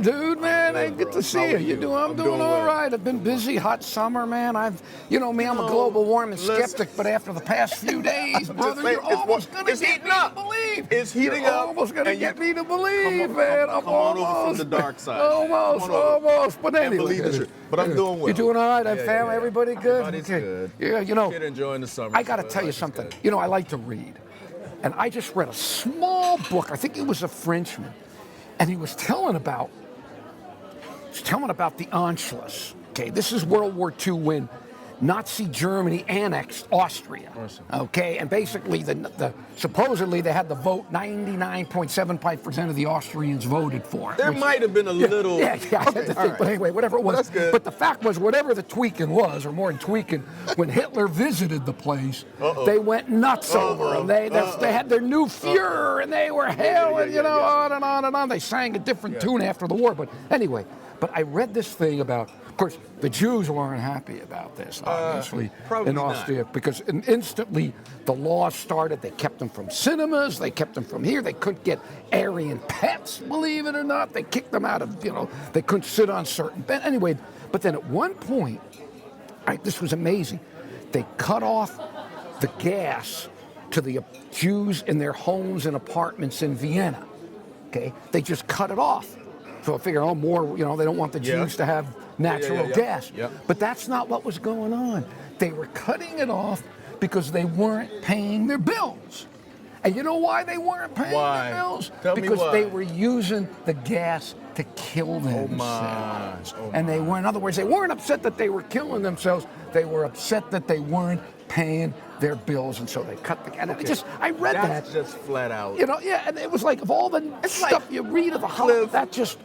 dude, man. Hey, good to see you. You doing? I'm doing all right. I've been busy. Hot summer, man. You know me. I'm a global warming skeptic, but after the past few days, brother, you're almost gonna get me to believe. It's heating up. Almost gonna get me to believe, man. I'm come on over from the dark side. Almost. But anyway, and believe the truth. But I'm doing well. You doing all right? Family, everybody good? Everybody's good. Yeah, you know. Kid enjoying the summer. I got to tell you something. You know, I like to read, and I just read a small book. I think it was a Frenchman, and he was telling about the Anschluss. Okay, this is World War II when Nazi Germany annexed Austria. Okay, and basically supposedly they had the vote. 99.75% of the Austrians voted for it. There might have been a little. Yeah. I had to think, but anyway, whatever it was. That's good. But the fact was, whatever the tweaking was, or more than tweaking, when Hitler visited the place, they went nuts over him. They had their new Fuhrer, and they were hailing, on and on and on. They sang a different tune after the war. But anyway, I read this thing about. Of course, the Jews weren't happy about this, obviously, in Austria, because instantly the laws started. They kept them from cinemas. They kept them from here. They couldn't get Aryan pets, believe it or not. They kicked them out of, they couldn't sit on certain beds. Anyway, but then at one point, this was amazing. They cut off the gas to the Jews in their homes and apartments in Vienna. Okay, they just cut it off. So I figure, they don't want the Jews to have natural gas. Yeah. But that's not what was going on. They were cutting it off because they weren't paying their bills. And you know why they weren't paying their bills? Because they were using the gas to kill themselves. And they were, in other words, they weren't upset that they were killing themselves. They were upset that they weren't paying their bills, and so they cut the gas. And I read that. That's just flat out. And it was like, of all the stuff you read of the Holocaust, that just,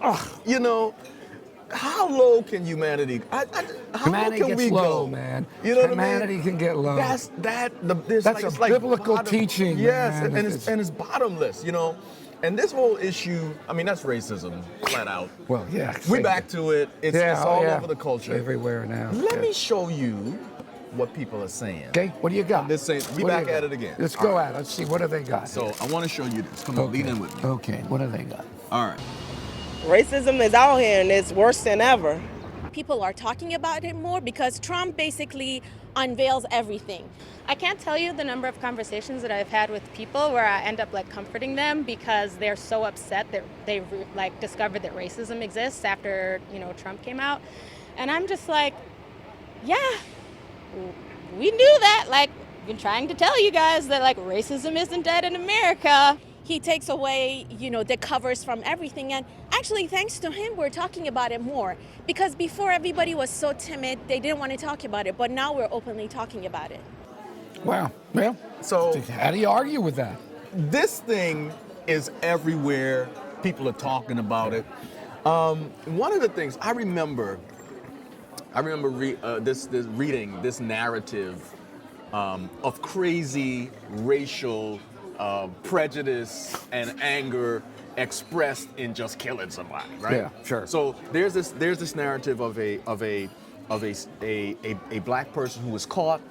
how low can humanity? Humanity gets low, man. You know humanity can get low. That's a biblical teaching. Yes, man. and it's bottomless. And this whole issue, that's racism, flat out. Well, yeah. We're back to it. It's all over the culture. Everywhere now. Let me show you what people are saying. Okay, what do you got? We back at it again. Let's go at it. Let's see, what have they got? So I want to show you this. Come on, lead in with me. Okay, what have they got? All right. Racism is out here and it's worse than ever. People are talking about it more because Trump basically unveils everything. I can't tell you the number of conversations that I've had with people where I end up comforting them because they're so upset that they discovered that racism exists after, Trump came out. And I'm just like, yeah, we knew that. Been trying to tell you guys that racism isn't dead in America. He takes away, the covers from everything. And actually, thanks to him, we're talking about it more. Because before, everybody was so timid, they didn't want to talk about it. But now we're openly talking about it. Wow. Well, so how do you argue with that? This thing is everywhere. People are talking about it. One of the things I remember reading this narrative of crazy racial prejudice and anger expressed in just killing somebody, right? Yeah, sure. So there's this narrative of a black person who was caught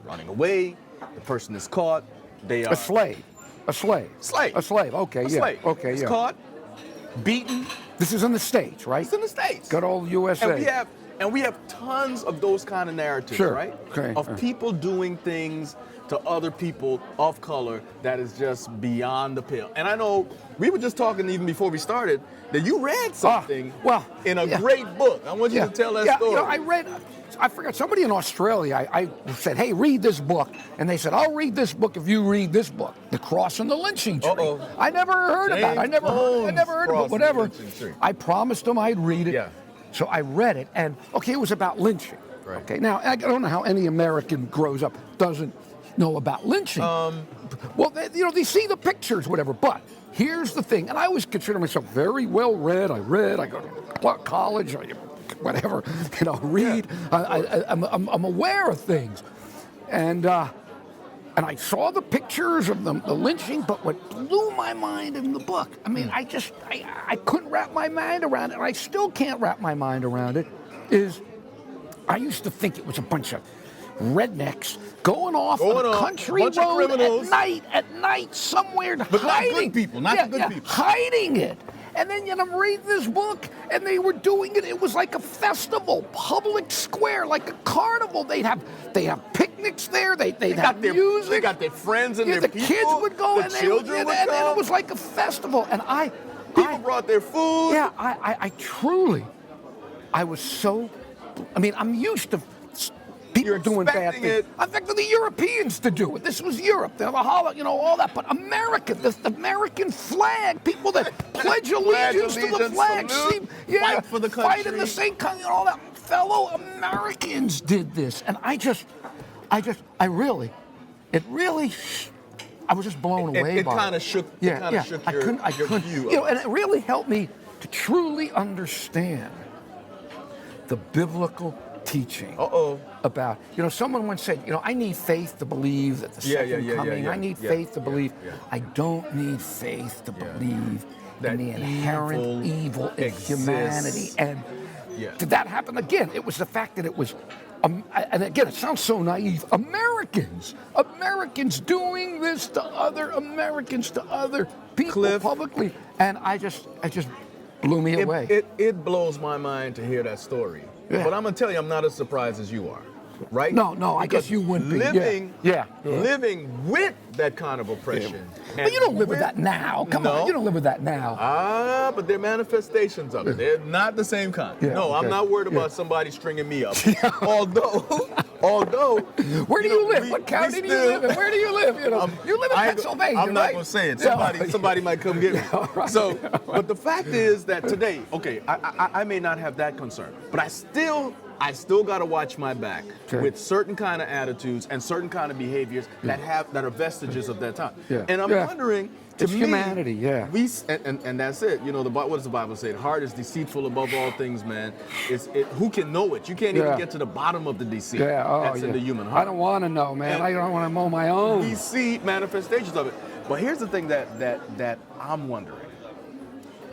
running away. The person is caught. They are a slave. Okay, Slave. Okay, He's caught, beaten. This is in the States, right? It's in the States. Good old USA. And we have tons of those kind of narratives, right? Okay. Of people doing things to other people of color that is just beyond the pale. And I know we were just talking even before we started that you read something in a great book. I want you to tell that story. I forgot, somebody in Australia, I said, hey, read this book. And they said, I'll read this book if you read this book, The Cross and the Lynching Tree. I never heard about it. I never heard of it, whatever. I promised them I'd read it. Yeah. So I read it, and, it was about lynching. Right. Okay, now, I don't know how any American grows up doesn't know about lynching. They see the pictures, whatever, but here's the thing, and I always consider myself very well read. I go to college, whatever, read. Yeah. I'm aware of things. And I saw the pictures of the lynching, but what blew my mind in the book, I couldn't wrap my mind around it, and I still can't wrap my mind around it, is I used to think it was a bunch of rednecks going off on a country road at night somewhere, but hiding. Not good people, not the good people. Hiding it. And then I'm reading this book, and they were doing it. It was like a festival, public square, like a carnival. They have picnics there. They'd have music. They got their friends and their the people. kids would go, the children would and come. it was like a festival. And people brought their food. Yeah, I truly, I was so. I mean, I'm used to people doing bad things. I expected the Europeans to do it. This was Europe. The all that. But America, the American flag, people that pledge allegiance to the flag, fight for the country, fight in the same country, all that. Fellow Americans did this, and I was just blown away by it. It kind of shook. Yeah, it kind of shook your view. And it really helped me to truly understand the biblical teaching about, someone once said, I need faith to believe that the second coming. I need faith to believe. I don't need faith to believe in the inherent evil in humanity. And did that happen again? It was the fact that it was, and again, it sounds so naive. Americans doing this to other Americans, to other people publicly, and it just blew me away. It blows my mind to hear that story. Yeah. But I'm gonna tell you, I'm not as surprised as you are, right? No, I guess you wouldn't be. Living with that kind of oppression. But you don't live with that now. Come on, you don't live with that now. But they're manifestations of it. They're not the same kind. I'm not worried about somebody stringing me up. Although, where do you live? What county do you live in? Where do you live? You live in Pennsylvania, I'm not gonna say it. Somebody might come get me. So, but the fact is that today, I may not have that concern, but I still got to watch my back with certain kind of attitudes and certain kind of behaviors that are vestiges of that time. And I'm wondering, to me, humanity, and that's it. What does the Bible say? The heart is deceitful above all things, man. Who can know it? You can't even get to the bottom of the deceit that's in the human heart. I don't want to know, man. I don't want to know my own. We see manifestations of it. But here's the thing that I'm wondering.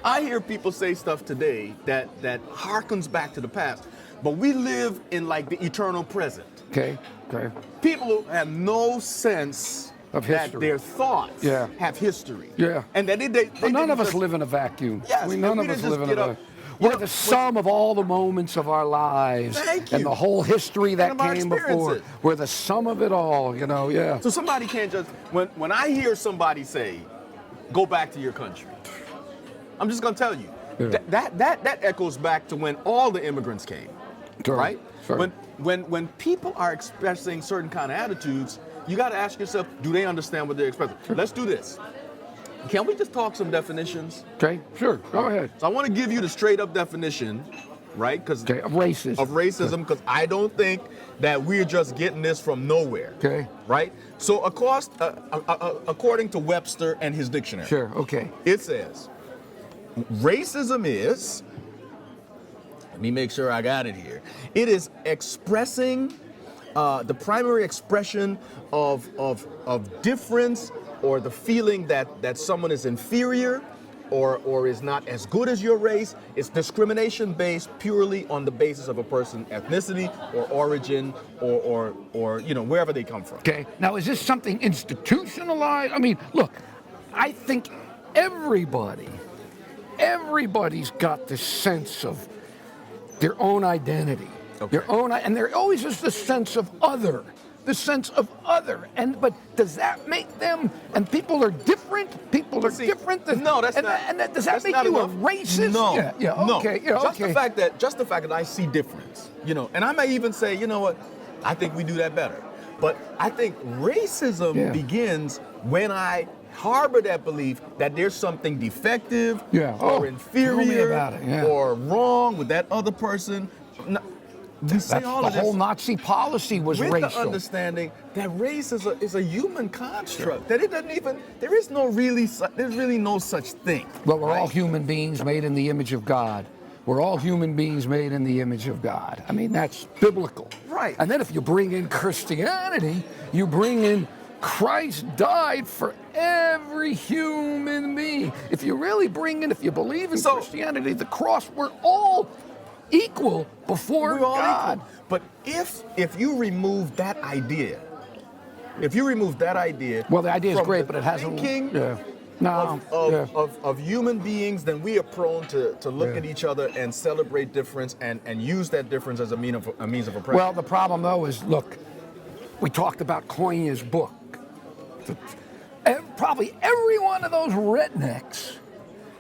I hear people say stuff today that harkens back to the past. But we live in like the eternal present. Okay. People have no sense of that their thoughts have history. Yeah. And that they none of us live in a vacuum. Yes. None of us live in a vacuum. We're the sum of all the moments of our lives. And the whole history that came before. We're the sum of it all, So somebody can't just, when I hear somebody say, go back to your country, I'm just going to tell you, that echoes back to when all the immigrants came. Right? Sure. When people are expressing certain kind of attitudes, you got to ask yourself, do they understand what they're expressing? Sure. Let's do this. Can we just talk some definitions? Okay, sure. Go ahead. So I want to give you the straight up definition, right? Of racism. Of racism, because I don't think that we're just getting this from nowhere. Okay. Right? So according to Webster and his dictionary. Sure. Okay. It says, racism is. Let me make sure I got it here. It is expressing the primary expression of difference, or the feeling that someone is inferior or is not as good as your race. It's discrimination based purely on the basis of a person's ethnicity or origin or wherever they come from. Okay. Now, is this something institutionalized? I mean, look, I think everybody's got this sense of their own identity, and there always is the sense of other. But does that make them? And people are different. Different. No, that's not. And does that make you a racist? No. Okay. Just the fact that I see difference, and I may even say, you know what, I think we do that better. But I think racism begins when I harbor that belief that there's something defective or inferior or wrong with that other person. The whole Nazi policy was with racial. The understanding that race is a human construct. That it doesn't even, there's really no such thing. Well, we're all human beings made in the image of God. We're all human beings made in the image of God. I mean, that's biblical. Right. And then if you bring in Christianity, you bring in Christ died for every human being. If you believe in Christianity, the cross, we're all equal before God. Equal. But if you remove that idea, well, the idea is great, but it hasn't. of human beings, then we are prone to look at each other and celebrate difference and use that difference as a means of oppression. Well, the problem though is, look, we talked about Koinya's book. Probably every one of those rednecks,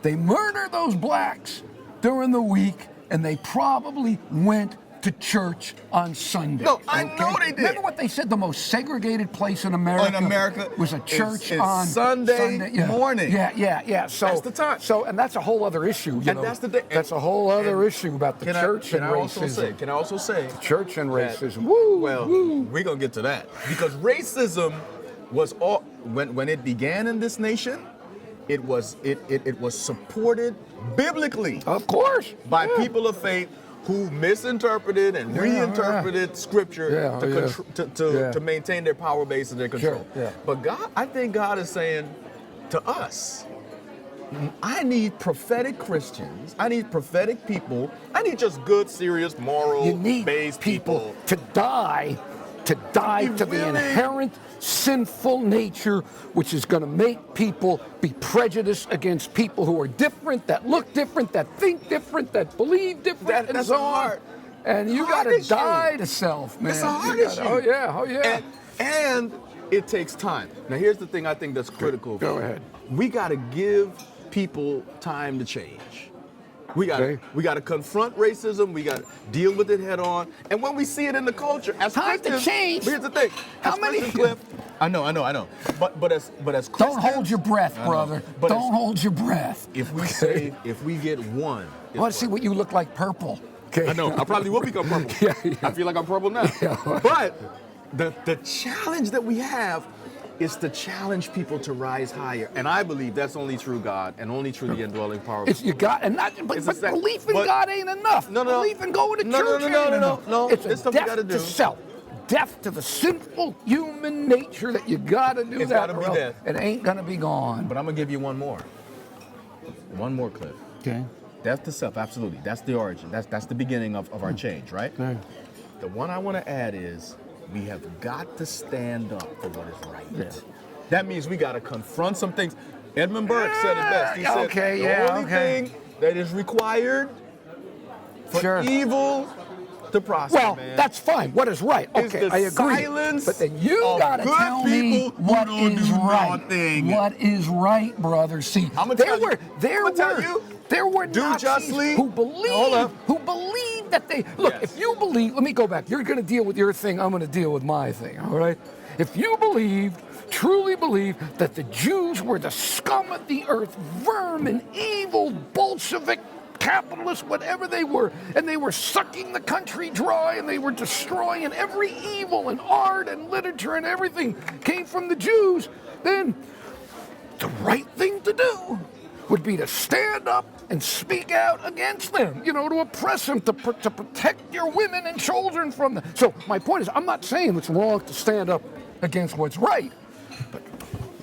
they murder those blacks during the week, and they probably went to church on Sunday. No, I know they did. Remember what they said? The most segregated place in America, was a church on Sunday morning. Yeah. So that's the time. So, and that's a whole other issue. That's a whole other issue about the church and racism. Can I also say? Church and racism. We're gonna get to that because racism was all when it began in this nation. It was supported biblically, of course, by people of faith who misinterpreted and reinterpreted scripture to maintain their power base and their control. But I think God is saying to us, I need prophetic Christians. I need prophetic people. I need just good, serious, moral-based people to die to the inherent sinful nature, which is going to make people be prejudiced against people who are different, that look different, that think different, that believe different, and so on. And you got to die to self, man. It's a hard issue. Oh yeah. And it takes time. Now here's the thing I think that's critical. Go ahead. We got to give people time to change. We got to confront racism. We got to deal with it head on. And when we see it in the culture, as time Christians, to change. Here's the thing. How many? Cliff, I know. But as Christians, don't hold your breath, brother. Don't hold your breath. If we get one, I want to see what you look like purple. Okay. I know. I probably will become purple. I feel like I'm purple now. But the challenge that we have is to challenge people to rise higher, and I believe that's only through God and only through the indwelling power. But belief in God ain't enough. No. Belief in going to church ain't enough. No. It's a death to self, death to the sinful human nature that you got to do. It's got to be death. It ain't gonna be gone. But I'm gonna give you one more. One more, Cliff. Okay. Death to self, absolutely. That's the origin. That's the beginning of our change, right? Okay. The one I want to add is we have got to stand up for what is right. Yeah. That means we got to confront some things. Edmund Burke said it best. He said the only thing that is required for evil to prosper, that's fine. What is right? Okay, I agree. But then you got to tell me what is right. What is right, brother? See, there were Nazis who believed that they look. If you believe, let me go back. You're going to deal with your thing. I'm going to deal with my thing. All right. If you truly believed that the Jews were the scum of the earth, vermin, evil, Bolshevik, capitalists, whatever they were, and they were sucking the country dry, and they were destroying, and every evil and art and literature and everything came from the Jews, then the right thing to do would be to stand up and speak out against them, to oppress them, to protect your women and children from them. So my point is, I'm not saying it's wrong to stand up against what's right, but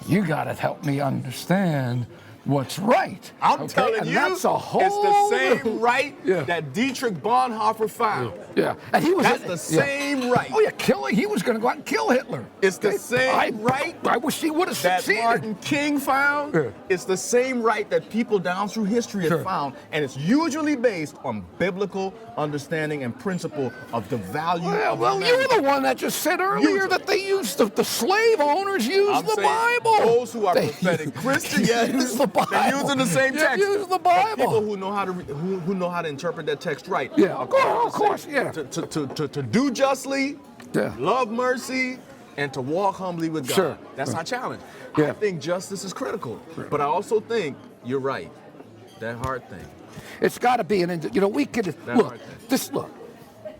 you got to help me understand what's right. I'm telling you, that's a whole it's the same right that Dietrich Bonhoeffer found. And that's the same right. Oh yeah, he was going to go out and kill Hitler. It's the same right. I wish he would have succeeded. That Martin King found. It's the same right that people down through history have found, and it's usually based on biblical understanding and principle of the value of humanity. You're the one that just said earlier that they used the slave owners use the Bible. Those who are prophetic Christians, use the Bible. They're using the same text. Use the Bible. People who know how to interpret that text right. Of course. To do justly, love mercy, and to walk humbly with God. That's our challenge. I think justice is critical, but I also think you're right. That heart thing. It's got to be we could look.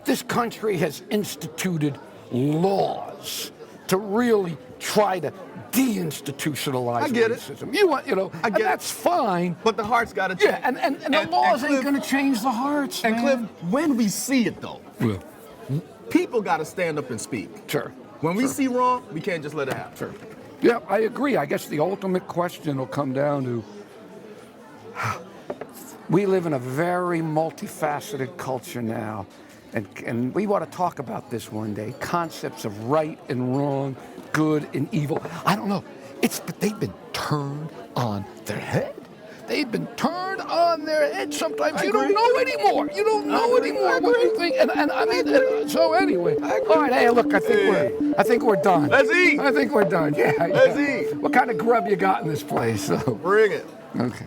This country has instituted laws to really try to deinstitutionalize racism. And that's fine. But the heart's got to change. Yeah, and the laws ain't going to change the hearts, and man. Cliff, when we see it, though, people got to stand up and speak. When we see wrong, we can't just let it happen. Yeah, I agree. I guess the ultimate question will come down to, we live in a very multifaceted culture now, And we want to talk about this one day. Concepts of right and wrong, good and evil. I don't know. But they've been turned on their head. They've been turned on their head. Sometimes you don't know anymore. You don't know anymore what you think. And I mean, so anyway. All right, hey, look, I think we're done. Let's eat. I think we're done. Yeah. Let's eat. What kind of grub you got in this place? So. Bring it. Okay.